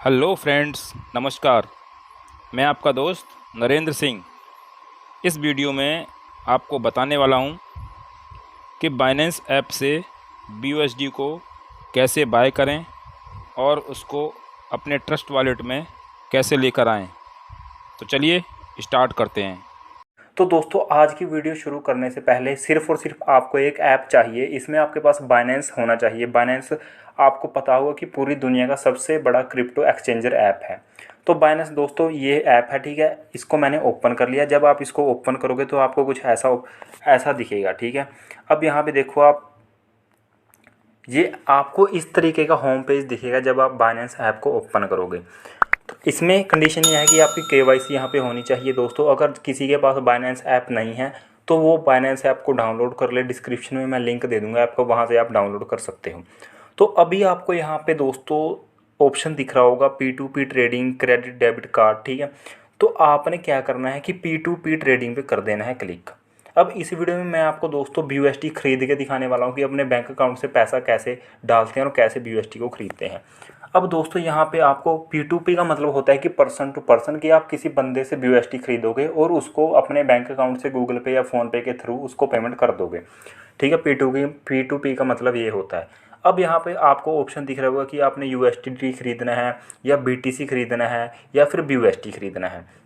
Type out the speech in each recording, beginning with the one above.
Hello friends, नमस्कार। मैं आपका दोस्त नरेंद्र सिंह इस वीडियो में आपको बताने वाला हूं कि बाइनेंस ऐप से BUSD को कैसे बाय करें और उसको अपने ट्रस्ट वॉलेट में कैसे लेकर आएं। तो चलिए स्टार्ट करते हैं। तो दोस्तों, आज की वीडियो शुरू करने से पहले सिर्फ और सिर्फ आपको एक ऐप चाहिए। इसमें आपके पास बाइनेंस होना चाहिए। बाइनेंस आपको पता होगा कि पूरी दुनिया का सबसे बड़ा क्रिप्टो एक्सचेंजर ऐप है। तो बाइनेंस दोस्तों ये ऐप है, ठीक है। इसको मैंने ओपन कर लिया। जब आप इसको ओपन करोगे तो आपको कुछ ऐसा ऐसा दिखेगा, ठीक है। अब यहाँ पे देखो आप, ये आपको इस तरीके का होम पेज दिखेगा जब आप बाइनेंस ऐप को ओपन करोगे। तो इसमें कंडीशन ये है कि आपकी KYC यहाँ पे होनी चाहिए दोस्तों। अगर किसी के पास बाइनेंस ऐप नहीं है तो वो बाइनेंस ऐप को डाउनलोड कर ले। डिस्क्रिप्शन में मैं लिंक दे दूँगा आपको, वहाँ से आप डाउनलोड कर सकते हो। तो अभी आपको यहाँ पे दोस्तों ऑप्शन दिख रहा होगा P2P trading, credit debit card, ठीक है। तो आपने क्या करना है कि P2P ट्रेडिंग पे कर देना है क्लिक। अब इस वीडियो में मैं आपको दोस्तों BUSD खरीद के दिखाने वाला हूँ कि अपने बैंक अकाउंट से पैसा कैसे डालते हैं और कैसे BUSD को खरीदते हैं। अब दोस्तों यहाँ पे आपको P2P का मतलब होता है कि पर्सन टू पर्सन, कि आप किसी बंदे से BUSD खरीदोगे और उसको अपने बैंक अकाउंट से गूगल पे या फ़ोन पे के थ्रू उसको पेमेंट कर दोगे, ठीक है। P2P का मतलब ये होता है। अब यहाँ पे आपको ऑप्शन दिख रहा होगा कि आपने USDT खरीदना है या BTC खरीदना है या फिर BUSD खरीदना है।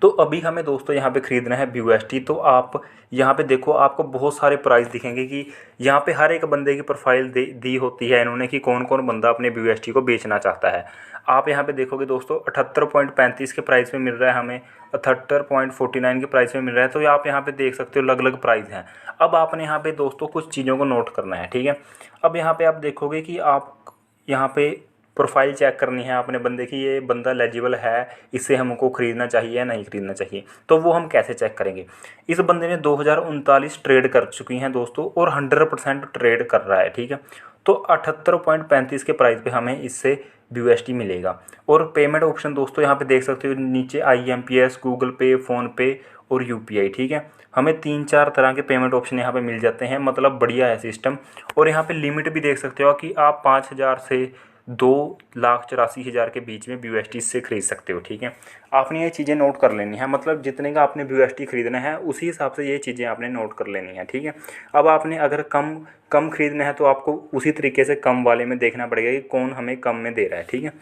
तो अभी हमें दोस्तों यहाँ पे ख़रीदना है BUSD। तो आप यहाँ पे देखो, आपको बहुत सारे प्राइस दिखेंगे कि यहाँ पे हर एक बंदे की प्रोफाइल दी होती है इन्होंने कि कौन कौन बंदा अपने BUSD को बेचना चाहता है। आप यहाँ पे देखोगे दोस्तों 78.35 के प्राइस में मिल रहा है हमें, 78.49 के प्राइस में मिल रहा है। तो आप यहाँ पे देख सकते हो अलग अलग प्राइस हैं। अब आपने यहाँ पे दोस्तों कुछ चीज़ों को नोट करना है, ठीक है। अब यहाँ पे आप देखोगे कि आप यहाँ पे प्रोफाइल चेक करनी है अपने बंदे की, ये बंदा एलिजिबल है, इससे हमको ख़रीदना चाहिए या नहीं ख़रीदना चाहिए। तो वो हम कैसे चेक करेंगे? इस बंदे ने 2039 ट्रेड कर चुकी हैं दोस्तों और 100% ट्रेड कर रहा है, ठीक है। तो 78.35 के प्राइस पे हमें इससे BUSD मिलेगा। और पेमेंट ऑप्शन दोस्तों यहाँ पे देख सकते हो नीचे, IMPS, गूगल पे, फ़ोनपे और UPI, ठीक है। हमें 3-4 तरह के पेमेंट ऑप्शन यहाँ पे मिल जाते हैं, मतलब बढ़िया है सिस्टम। और यहाँ पे लिमिट भी देख सकते हो कि आप 5,000 से 2,84,000 के बीच में BUSD से खरीद सकते हो, ठीक है। आपने ये चीज़ें नोट कर लेनी है, मतलब जितने का आपने BUSD खरीदना है उसी हिसाब से ये चीज़ें आपने नोट कर लेनी है, ठीक है। अब आपने अगर कम कम खरीदना है तो आपको उसी तरीके से कम वाले में देखना पड़ेगा कि कौन हमें कम में दे रहा है, ठीक है।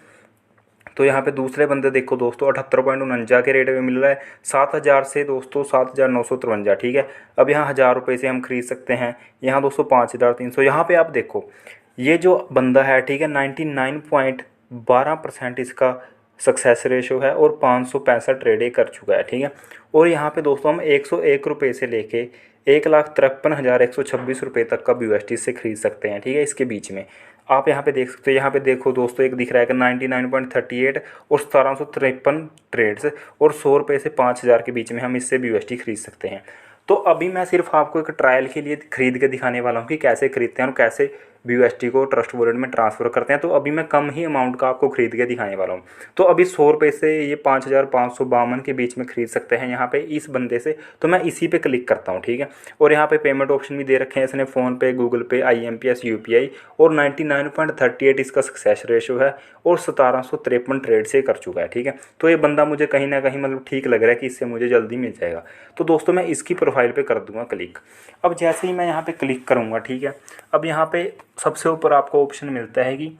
तो यहाँ पे दूसरे बंदे देखो दोस्तों 78.49 के रेट में मिल रहा है, 7,000 से दोस्तों 7,953, ठीक है। अब यहाँ 1,000 रुपये से हम खरीद सकते हैं। यहाँ दोस्तों 5,300। यहाँ पे आप देखो ये जो बंदा है, ठीक है, 99.12% इसका सक्सेस रेशो है और 565 ट्रेडें कर चुका है, ठीक है। और यहाँ पे दोस्तों हम 101 रुपये से लेके 1,53,126 रुपये तक का BUSD से खरीद सकते हैं, ठीक है। इसके बीच में आप यहाँ पे देख सकते हो। यहाँ पे देखो दोस्तों एक दिख रहा है कि 99.38 और 1753 ट्रेड्स और 100 रुपये से 5,000 के बीच में हम इससे BUSD खरीद सकते हैं। तो अभी मैं सिर्फ आपको एक ट्रायल के लिए खरीद के दिखाने वाला हूँ कि कैसे खरीदते हैं और कैसे BUSD को ट्रस्ट वॉलेट में ट्रांसफ़र करते हैं। तो अभी मैं कम ही अमाउंट का आपको खरीद के दिखाने वाला हूँ। तो अभी 100 रुपये से ये 5,552 के बीच में खरीद सकते हैं यहाँ पे इस बंदे से। तो मैं इसी पे क्लिक करता हूँ, ठीक है। और यहाँ पे पेमेंट ऑप्शन भी दे रखे हैं इसने, फ़ोनपे, गूगल पे, IMPS, UPI। और 99.38 इसका सक्सेस रेशो है और 1,753 ट्रेड से कर चुका है, ठीक है। तो ये बंदा मुझे कहीं ना कहीं मतलब ठीक लग रहा है कि इससे मुझे जल्दी मिल जाएगा। तो दोस्तों मैं इसकी प्रोफाइल पे कर दूंगा क्लिक। अब जैसे ही मैं यहाँ पे क्लिक करूँगा, ठीक है, अब यहाँ पे सबसे ऊपर आपको ऑप्शन मिलता है कि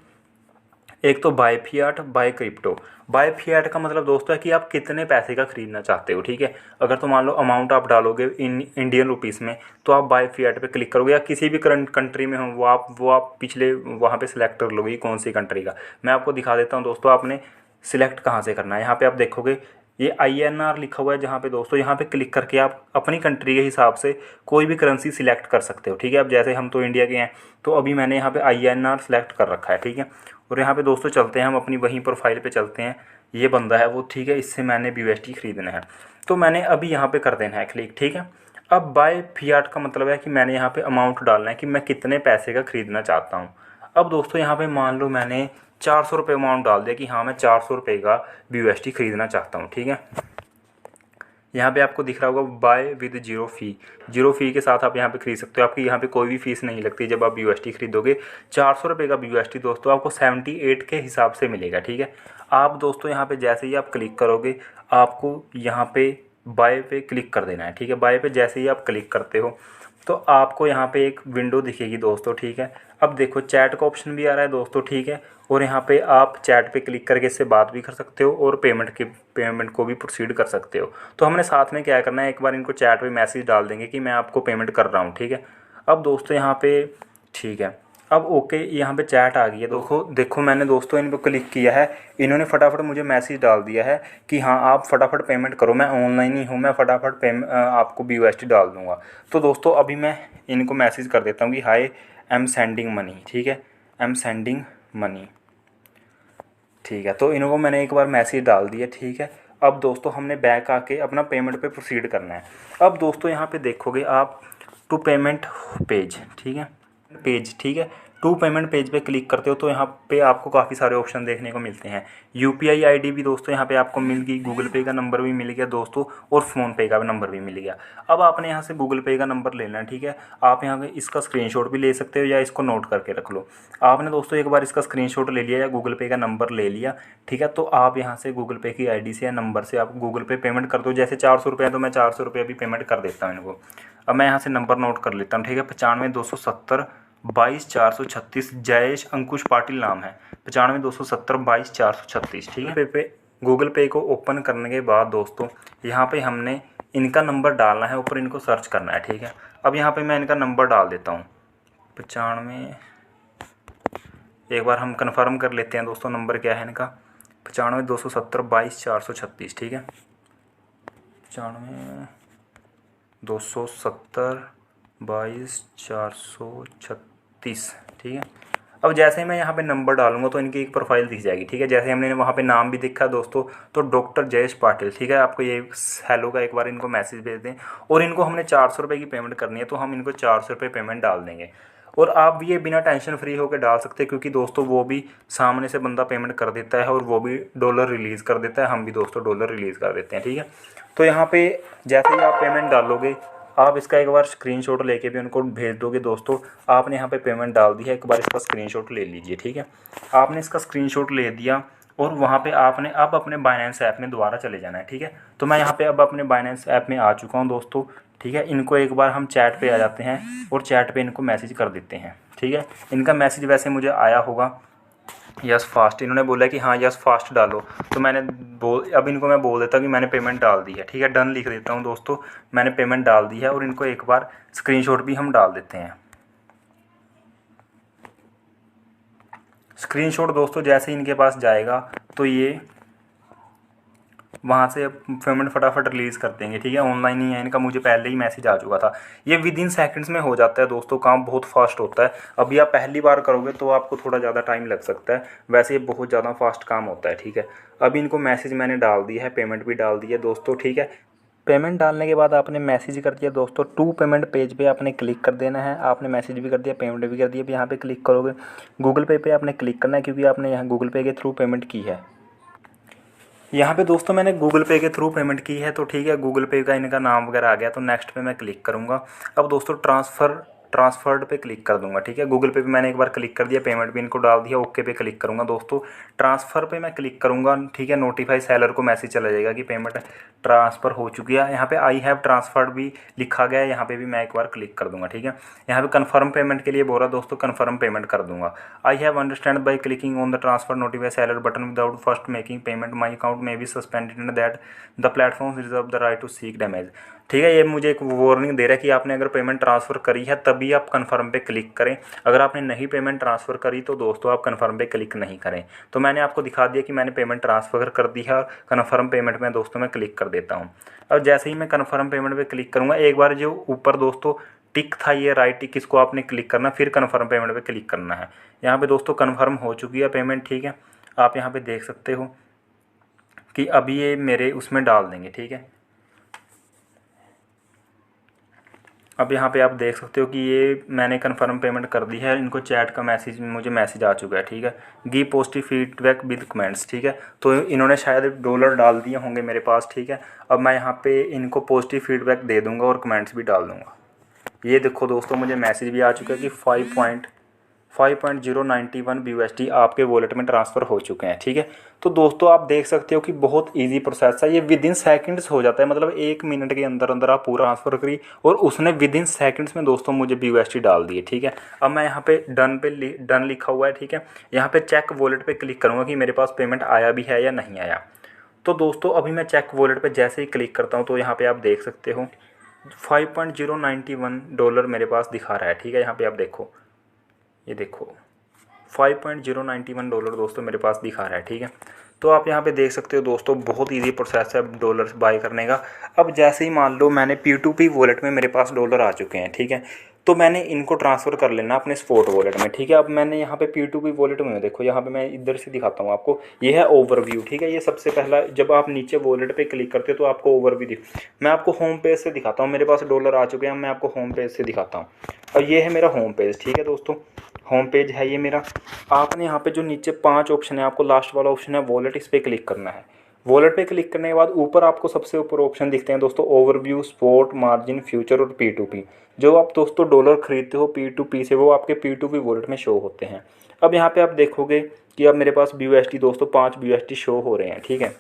एक तो buy fiat, buy crypto. Buy fiat का मतलब दोस्तों है कि आप कितने पैसे का ख़रीदना चाहते हो, ठीक है। अगर तो मान लो अमाउंट आप डालोगे इंडियन रुपीज़ में तो आप बाय फियाट पे क्लिक करोगे, या किसी भी करंट कंट्री में हो वो आप पिछले वहाँ पे सिलेक्ट कर लोगे कौन सी कंट्री का। मैं आपको दिखा देता हूँ दोस्तों आपने सिलेक्ट कहाँ से करना है। यहाँ पे आप देखोगे ये INR लिखा हुआ है, जहाँ पे दोस्तों यहाँ पे क्लिक करके आप अपनी कंट्री के हिसाब से कोई भी करेंसी सिलेक्ट कर सकते हो, ठीक है। अब जैसे हम तो इंडिया के हैं तो अभी मैंने यहाँ पे INR सेलेक्ट कर रखा है, ठीक है। और यहाँ पे दोस्तों चलते हैं हम अपनी वहीं प्रोफाइल पे चलते हैं। ये बंदा है वो, ठीक है, इससे मैंने BUSD खरीदना है। तो मैंने अभी यहाँ पे कर देना है क्लिक, ठीक है। अब बाय फियाट का मतलब है कि मैंने यहाँ पे अमाउंट डालना है कि मैं कितने पैसे का ख़रीदना चाहता हूँ। अब दोस्तों यहाँ पे मान लो मैंने 400 रुपये अमाउंट डाल दिया कि हाँ मैं 400 रुपये का BUSD खरीदना चाहता हूँ, ठीक है। यहाँ पे आपको दिख रहा होगा बाय विद जीरो फ़ी के साथ आप यहाँ पे खरीद सकते हो। आपकी यहाँ पे कोई भी फीस नहीं लगती जब आप BUSD खरीदोगे। 400 रुपये का BUSD दोस्तों आपको 78 के हिसाब से मिलेगा, ठीक है। आप दोस्तों यहाँ पे जैसे ही आप क्लिक करोगे आपको यहाँ पे बाय पे क्लिक कर देना है, ठीक है। बाय पे जैसे ही आप क्लिक करते हो तो आपको यहाँ पे एक विंडो दिखेगी दोस्तों, ठीक है। अब देखो चैट का ऑप्शन भी आ रहा है दोस्तों, ठीक है। और यहाँ पे आप चैट पे क्लिक करके इससे बात भी कर सकते हो और पेमेंट को भी प्रोसीड कर सकते हो। तो हमने साथ में क्या करना है, एक बार इनको चैट पे मैसेज डाल देंगे कि मैं आपको पेमेंट कर रहा हूँ, ठीक है। अब दोस्तों यहाँ पे ठीक है, अब ओके यहाँ पे चैट आ गई है। देखो मैंने दोस्तों इन पर क्लिक किया है, इन्होंने फटाफट मुझे मैसेज डाल दिया है कि हाँ आप फटाफट पेमेंट करो, मैं ऑनलाइन ही हूँ, मैं फटाफट आपको BUSD डाल दूँगा। तो दोस्तों अभी मैं इनको मैसेज कर देता हूँ कि हाय आई एम सेंडिंग मनी, ठीक है, आई एम सेंडिंग मनी, ठीक है। तो इनको मैंने एक बार मैसेज डाल दिया, ठीक है। अब दोस्तों हमने बैक आके अपना पेमेंट पे प्रोसीड करना है। अब दोस्तों यहाँ पे देखोगे आप टू पेमेंट पेज, ठीक है, ठीक है। टू पेमेंट पेज पे क्लिक करते हो तो यहाँ पे आपको काफ़ी सारे ऑप्शन देखने को मिलते हैं। UPI ID भी दोस्तों यहाँ पे आपको मिल गई, गूगल पे का नंबर भी मिल गया दोस्तों, और फ़ोनपे का भी नंबर भी मिल गया। अब आपने यहाँ से गूगल पे का नंबर लेना है, ठीक है। आप यहाँ पे इसका स्क्रीनशॉट भी ले सकते हो या इसको नोट करके रख लो। आपने दोस्तों एक बार इसका स्क्रीनशॉट ले लिया या गूगल पे का नंबर ले लिया, ठीक है। तो आप यहाँ से गूगल पे की ID से या नंबर से आप गूगल पे पेमेंट कर दो। जैसे 400 रुपये है तो मैं 400 रुपये भी पेमेंट कर देता हूँ इनको। अब मैं यहाँ से नंबर नोट कर लेता हूँ, ठीक है। 95 270 22 436, जयेश अंकुश पाटिल नाम है। 95 270 22 436, ठीक है। पे गूगल पे को ओपन करने के बाद दोस्तों यहाँ पे हमने इनका नंबर डालना है, ऊपर इनको सर्च करना है, ठीक है। अब यहाँ पे मैं इनका नंबर डाल देता हूँ 95, एक बार हम कन्फर्म कर लेते हैं दोस्तों नंबर क्या है इनका, 95 270 22 436, ठीक है। 95 270 22 436, ठीक है। अब जैसे ही मैं यहाँ पे नंबर डालूंगा तो इनकी एक प्रोफाइल दिख जाएगी, ठीक है। जैसे हमने वहाँ पे नाम भी देखा दोस्तों, तो डॉक्टर जयेश पाटिल, ठीक है। आपको ये हेलो का एक बार इनको मैसेज भेज दें, और इनको हमने 400 रुपये की पेमेंट करनी है तो हम इनको 400 रुपये पेमेंट डाल देंगे। और आप भी ये बिना टेंशन फ्री होकर डाल सकते हैं, क्योंकि दोस्तों वो भी सामने से बंदा पेमेंट कर देता है और वो भी डॉलर रिलीज़ कर देता है, हम भी दोस्तों डॉलर रिलीज़ कर देते हैं, ठीक है। तो यहाँ पे जैसे ही आप पेमेंट डालोगे आप इसका एक बार स्क्रीनशॉट लेके भी उनको भेज दोगे दोस्तों। आपने यहाँ पे पेमेंट डाल दी है, एक बार इसका स्क्रीनशॉट ले लीजिए, ठीक है। आपने इसका स्क्रीनशॉट ले दिया और वहाँ पे आपने अब अपने बाइनेंस ऐप में दोबारा चले जाना है, ठीक है। तो मैं यहाँ पे अब अपने बाइनेंस ऐप में आ चुका हूँ दोस्तों, ठीक है। इनको एक बार हम चैट पे आ जाते हैं और चैट पे इनको मैसेज कर देते हैं, ठीक है। इनका मैसेज वैसे मुझे आया होगा, यस फास्ट, इन्होंने बोला कि हाँ यस फास्ट डालो। तो मैंने अब इनको मैं बोल देता हूँ कि मैंने पेमेंट डाल दी है, ठीक है। डन लिख देता हूँ दोस्तों, मैंने पेमेंट डाल दी है। और इनको एक बार स्क्रीनशॉट भी हम डाल देते हैं। स्क्रीनशॉट दोस्तों जैसे ही इनके पास जाएगा तो ये वहाँ से पेमेंट फटाफट रिलीज़ कर देंगे, ठीक है। ऑनलाइन ही है इनका, मुझे पहले ही मैसेज आ चुका था। ये विद इन सेकंड्स में हो जाता है दोस्तों, काम बहुत फास्ट होता है। अभी आप पहली बार करोगे तो आपको थोड़ा ज़्यादा टाइम लग सकता है, वैसे ये बहुत ज़्यादा फास्ट काम होता है, ठीक है। अभी इनको मैसेज मैंने डाल दिया है, पेमेंट भी डाल दी है दोस्तों, ठीक है। पेमेंट डालने के बाद आपने मैसेज कर दिया दोस्तों, टू पेमेंट पेज पे आपने क्लिक कर देना है। आपने मैसेज भी कर दिया, पेमेंट भी कर दिया। अब यहाँ पे क्लिक करोगे, गूगल पे आपने क्लिक करना है, क्योंकि आपने यहाँ गूगल पे के थ्रू पेमेंट की है। यहाँ पे दोस्तों मैंने गूगल पे के थ्रू पेमेंट की है, तो ठीक है। गूगल पे का इनका नाम वगैरह आ गया, तो नेक्स्ट पे मैं क्लिक करूँगा। अब दोस्तों ट्रांसफर्ड पे क्लिक कर दूंगा, ठीक है। गूगल पे मैंने एक बार क्लिक कर दिया, पेमेंट भी इनको डाल दिया, ओके पे क्लिक करूँगा दोस्तों। ट्रांसफ़र पे मैं क्लिक करूँगा, ठीक है। नोटिफाई सेलर को मैसेज चला जाएगा कि पेमेंट ट्रांसफ़र हो चुकी है। यहाँ पे आई हैव ट्रांसफर्ड भी लिखा गया है, यहाँ पे भी मैं एक बार क्लिक कर दूंगा, ठीक है। यहाँ पे कन्फर्म पेमेंट के लिए बोल रहा दोस्तों, कन्फर्म पेमेंट कर दूंगा। I have understand by clicking on the transfer notify seller button without first making payment my account may be suspended and that the platform reserve the right to seek damage, ठीक है। ये मुझे एक warning दे रहा है कि आपने अगर पेमेंट ट्रांसफ़र करी है तभी आप कन्फर्म पे क्लिक करें। अगर आपने नहीं पेमेंट ट्रांसफ़र करी तो दोस्तों आप कन्फर्म पे क्लिक नहीं करें। तो मैंने आपको दिखा दिया कि मैंने पेमेंट ट्रांसफ़र कर दी है, और कन्फर्म पेमेंट में दोस्तों मैं क्लिक कर देता हूँ। अब जैसे ही मैं कन्फर्म पेमेंट पे क्लिक करूँगा, एक बार जो ऊपर दोस्तों टिक था, ये राइट टिक, इसको आपने क्लिक करना, फिर कन्फर्म पेमेंट पे क्लिक करना है। यहाँ पे दोस्तों कन्फर्म हो चुकी है पेमेंट, ठीक है। आप यहाँ पे देख सकते हो कि अभी ये मेरे उसमें डाल देंगे, ठीक है। अब यहाँ पे आप देख सकते हो कि ये मैंने कन्फर्म पेमेंट कर दी है। इनको चैट का मुझे मैसेज आ चुका है, ठीक है। Give positive feedback with comments, ठीक है। तो इन्होंने शायद डॉलर डाल दिए होंगे मेरे पास, ठीक है। अब मैं यहाँ पे इनको पॉजिटिव फीडबैक दे दूँगा और कमेंट्स भी डाल दूँगा। ये देखो दोस्तों, मुझे मैसेज भी आ चुका है कि 5.091 BUSD आपके वॉलेट में ट्रांसफ़र हो चुके हैं, ठीक है। तो दोस्तों आप देख सकते हो कि बहुत इजी प्रोसेस है, ये विद इन सेकेंड्स हो जाता है। मतलब 1 मिनट के अंदर अंदर आप पूरा ट्रांसफ़र करिए और उसने विद इन सेकेंड्स में दोस्तों मुझे BUSD डाल दिए, ठीक है। अब मैं यहाँ पे डन लिखा हुआ है, ठीक है। यहाँ पे चेक वॉलेट पे क्लिक करूँगा कि मेरे पास पेमेंट आया भी है या नहीं आया। तो दोस्तों अभी मैं चेक वॉलेट पे जैसे ही क्लिक करता हूँ तो यहाँ पे आप देख सकते हो $5.091 मेरे पास दिखा रहा है, ठीक है। यहाँ पे आप देखो, ये देखो $5.091 दोस्तों मेरे पास दिखा रहा है, ठीक है। तो आप यहाँ पे देख सकते हो दोस्तों, बहुत इजी प्रोसेस है डॉलर्स बाय करने का। अब जैसे ही मान लो मैंने P2P वॉलेट में मेरे पास डॉलर आ चुके हैं, ठीक है। तो मैंने इनको ट्रांसफ़र कर लेना अपने स्पॉट वॉलेट में, ठीक है। अब मैंने यहाँ पे P2P वॉलेट में देखो, यहाँ पे मैं इधर से दिखाता हूँ आपको। ये है ओवरव्यू, ठीक है। ये सबसे पहला, जब आप नीचे वॉलेट पे क्लिक करते हो तो आपको ओवरव्यू मैं आपको होम पेज से दिखाता हूँ। मेरे पास डॉलर आ चुके हैं, मैं आपको होम पेज से दिखाता हूँ। और ये है मेरा होम पेज, ठीक है दोस्तों। होम पेज है ये मेरा। आपने यहाँ पे जो नीचे 5 ऑप्शन है, आपको लास्ट वाला ऑप्शन है वॉलेट, इस पर क्लिक करना है। वॉलेट पे क्लिक करने के बाद ऊपर आपको सबसे ऊपर ऑप्शन दिखते हैं दोस्तों, ओवरव्यू, स्पॉट, मार्जिन, फ्यूचर और P2P। जो आप दोस्तों डॉलर खरीदते हो P2P से, वो आपके P2P वॉलेट में शो होते हैं। अब यहाँ पे आप देखोगे कि अब मेरे पास BUSD दोस्तों 5 BUSD शो हो रहे हैं, ठीक है।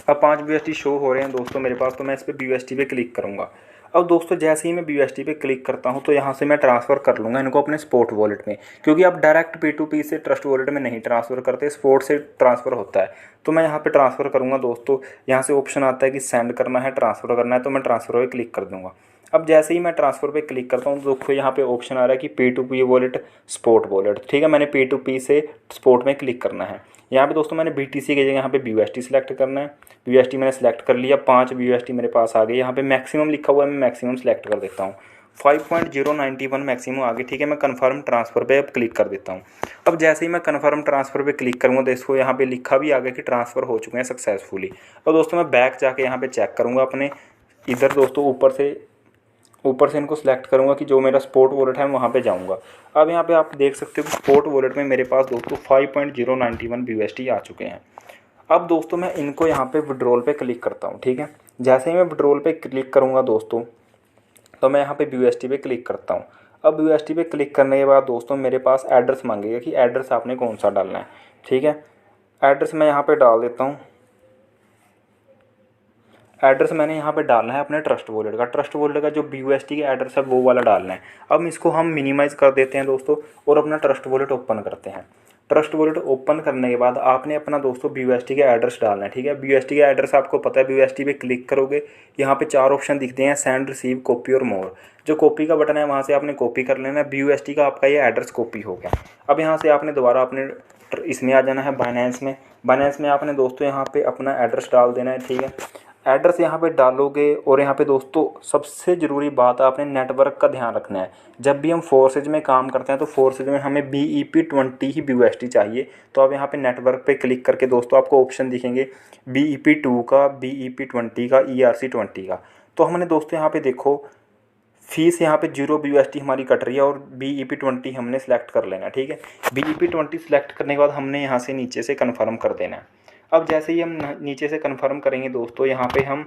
अब 5 BUSD शो हो रहे हैं दोस्तों मेरे पास, तो मैं इस पर BUSD पे क्लिक करूँगा। अब दोस्तों जैसे ही मैं BUSD पे क्लिक करता हूँ तो यहाँ से मैं ट्रांसफ़र कर लूँगा इनको अपने स्पॉट वॉलेट में, क्योंकि आप डायरेक्ट P2P से ट्रस्ट वॉलेट में नहीं ट्रांसफ़र करते, स्पॉट से ट्रांसफ़र होता है। तो मैं यहाँ पे ट्रांसफ़र करूँगा दोस्तों। यहाँ से ऑप्शन आता है कि सेंड करना है, ट्रांसफ़र करना है, तो मैं ट्रांसफ़र पे क्लिक कर दूँगा। अब जैसे ही मैं ट्रांसफ़र पे क्लिक करता हूँ तो देखो यहाँ पे ऑप्शन आ रहा है कि P2P वॉलेट, स्पॉट वॉलेट, ठीक है। मैंने P2P से स्पॉट में क्लिक करना है। यहाँ पे दोस्तों मैंने BTC की जगह यहाँ पे BUSD सेलेक्ट करना है। BUSD मैंने सेलेक्ट कर लिया, 5 BUSD मेरे पास आ गए। यहाँ पे मैक्सिमम लिखा हुआ है, मैं मैक्सिमम सेलेक्ट कर देता हूँ। 5.091 मैक्सिमम आ गए, ठीक है। मैं कन्फर्म ट्रांसफ़र पे अब क्लिक कर देता हूँ। अब जैसे ही मैं कन्फर्म ट्रांसफ़र पे क्लिक करूँगा देखो यहाँ पे लिखा भी आ गया कि ट्रांसफ़र हो चुके हैं सक्सेसफुली। अब दोस्तों मैं बैक जाके यहाँ पे चेक करूँगा अपने, इधर दोस्तों ऊपर से इनको सेलेक्ट करूँगा कि जो मेरा स्पॉट वॉलेट है वहाँ पे जाऊँगा। अब यहाँ पे आप देख सकते हो कि स्पॉट वॉलेट में मेरे पास दोस्तों 5.091 BUSD आ चुके हैं। अब दोस्तों मैं इनको यहाँ पे विड्रॉल पे क्लिक करता हूँ, ठीक है। जैसे ही मैं विड्रॉल पे क्लिक करूँगा दोस्तों, तो मैं यहाँ पे BUSD पे क्लिक करता हूँ। अब BUSD पे क्लिक करने के बाद दोस्तों मेरे पास एड्रेस मांगेगा कि एड्रेस आपने कौन सा डालना है, ठीक है। एड्रेस मैं यहाँ पे डाल देता हूँ। एड्रेस मैंने यहाँ पे डालना है अपने ट्रस्ट वॉलेट का। ट्रस्ट वॉलेट का जो BUSD का एड्रेस है वो वाला डालना है। अब इसको हम मिनिमाइज़ कर देते हैं दोस्तों और अपना ट्रस्ट वॉलेट ओपन करते हैं। ट्रस्ट वॉलेट ओपन करने के बाद आपने अपना दोस्तों BUSD का एड्रेस डालना है, ठीक है। BUSD का एड्रेस आपको पता है, BUSD पे क्लिक करोगे यहाँ पे 4 ऑप्शन दिखते हैं, सेंड, रिसीव, कॉपी और मोर। जो कॉपी का बटन है वहाँ से आपने कॉपी कर लेना है। BUSD का आपका ये एड्रेस कॉपी हो गया। अब यहाँ से आपने दोबारा अपने इसमें आ जाना है, बाइनेंस में। बाइनेंस में आपने दोस्तों यहाँ पे अपना एड्रेस डाल देना है, ठीक है। एड्रेस यहाँ पे डालोगे और यहाँ पे दोस्तों सबसे ज़रूरी बात, आपने नेटवर्क का ध्यान रखना है। जब भी हम फोर्सेज में काम करते हैं तो फोर्सेज में हमें BEP20 ही BUSD चाहिए। तो आप यहाँ पे नेटवर्क पे क्लिक करके दोस्तों आपको ऑप्शन दिखेंगे BEP2 का, BEP20 का, ERC20 का। तो हमने दोस्तों यहाँ पे देखो फीस यहाँ पे 0 BUSD हमारी कट रही है और BEP20 हमने सेलेक्ट कर लेना, ठीक है। BEP20 सेलेक्ट करने के बाद हमने यहाँ से नीचे से कन्फर्म कर देना है। अब जैसे ही हम नीचे से कन्फर्म करेंगे दोस्तों, यहाँ पे हम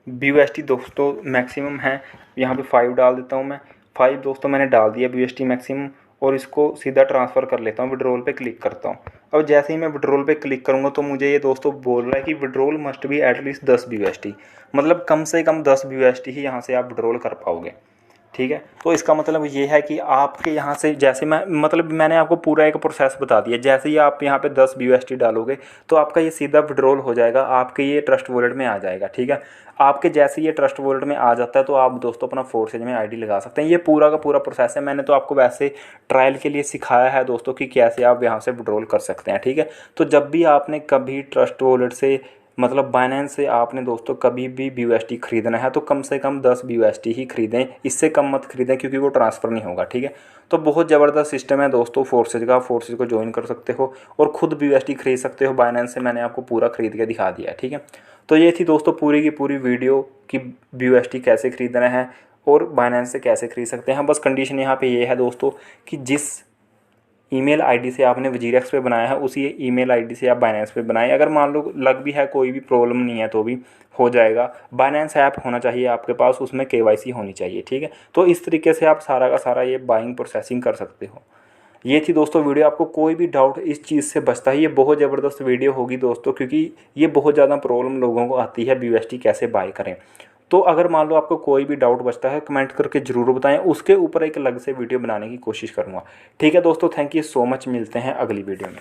BUSD दोस्तों मैक्सिमम है, यहाँ पे 5 डाल देता हूँ मैं। 5 दोस्तों मैंने डाल दिया BUSD मैक्सिमम और इसको सीधा ट्रांसफ़र कर लेता हूँ। विड्रॉल पे क्लिक करता हूँ। अब जैसे ही मैं विड्रॉल पे क्लिक करूँगा तो मुझे ये दोस्तों बोल रहा है कि withdrawal must be at least 10 BUSD, मतलब कम से कम 10 BUSD ही यहाँ से आप विड्रॉल कर पाओगे, ठीक है। तो इसका मतलब ये है कि आपके यहाँ से जैसे मैंने आपको पूरा एक प्रोसेस बता दिया। जैसे ही आप यहाँ पे 10 BUSD डालोगे तो आपका ये सीधा विड्रॉल हो जाएगा, आपके ये ट्रस्ट वॉलेट में आ जाएगा, ठीक है। आपके जैसे ये ट्रस्ट वॉलेट में आ जाता है तो आप दोस्तों अपना फोर्सेज में ID लगा सकते हैं। ये पूरा का पूरा प्रोसेस है। मैंने तो आपको वैसे ट्रायल के लिए सिखाया है दोस्तों कि कैसे आप यहाँ से विड्रॉल कर सकते हैं, ठीक है। तो जब भी आपने कभी ट्रस्ट वॉलेट से मतलब बाइनेंस से आपने दोस्तों कभी भी BUSD खरीदना है तो कम से कम 10 BUSD ही खरीदें, इससे कम मत खरीदें क्योंकि वो ट्रांसफ़र नहीं होगा। ठीक है, तो बहुत ज़बरदस्त सिस्टम है दोस्तों फोर्सेज का, फोर्सेज को ज्वाइन कर सकते हो और ख़ुद BUSD खरीद सकते हो बाइनेंस से। मैंने आपको पूरा खरीद के दिखा दिया है। ठीक है, तो ये थी दोस्तों पूरी की पूरी वीडियो कि BUSD कैसे खरीदना है और बाइनेंस से कैसे खरीद सकते हैं। बस कंडीशन यहाँ पे ये है दोस्तों कि जिस ईमेल आईडी से आपने वजीरेक्स पे बनाया है उसी ईमेल आईडी से आप बाइनेंस पे बनाएं। अगर मान लो लग भी है, कोई भी प्रॉब्लम नहीं है तो भी हो जाएगा। बाइनेंस ऐप होना चाहिए आपके पास, उसमें KYC होनी चाहिए। ठीक है, तो इस तरीके से आप सारा का सारा ये बाइंग प्रोसेसिंग कर सकते हो। ये थी दोस्तों वीडियो। आपको कोई भी डाउट इस चीज़ से बचता है, ये बहुत ज़बरदस्त वीडियो होगी दोस्तों, क्योंकि ये बहुत ज़्यादा प्रॉब्लम लोगों को आती है BUSD कैसे बाय करें। तो अगर मान लो आपको कोई भी डाउट बचता है कमेंट करके ज़रूर बताएं, उसके ऊपर एक अलग से वीडियो बनाने की कोशिश करूँगा। ठीक है दोस्तों, थैंक यू सो मच, मिलते हैं अगली वीडियो में।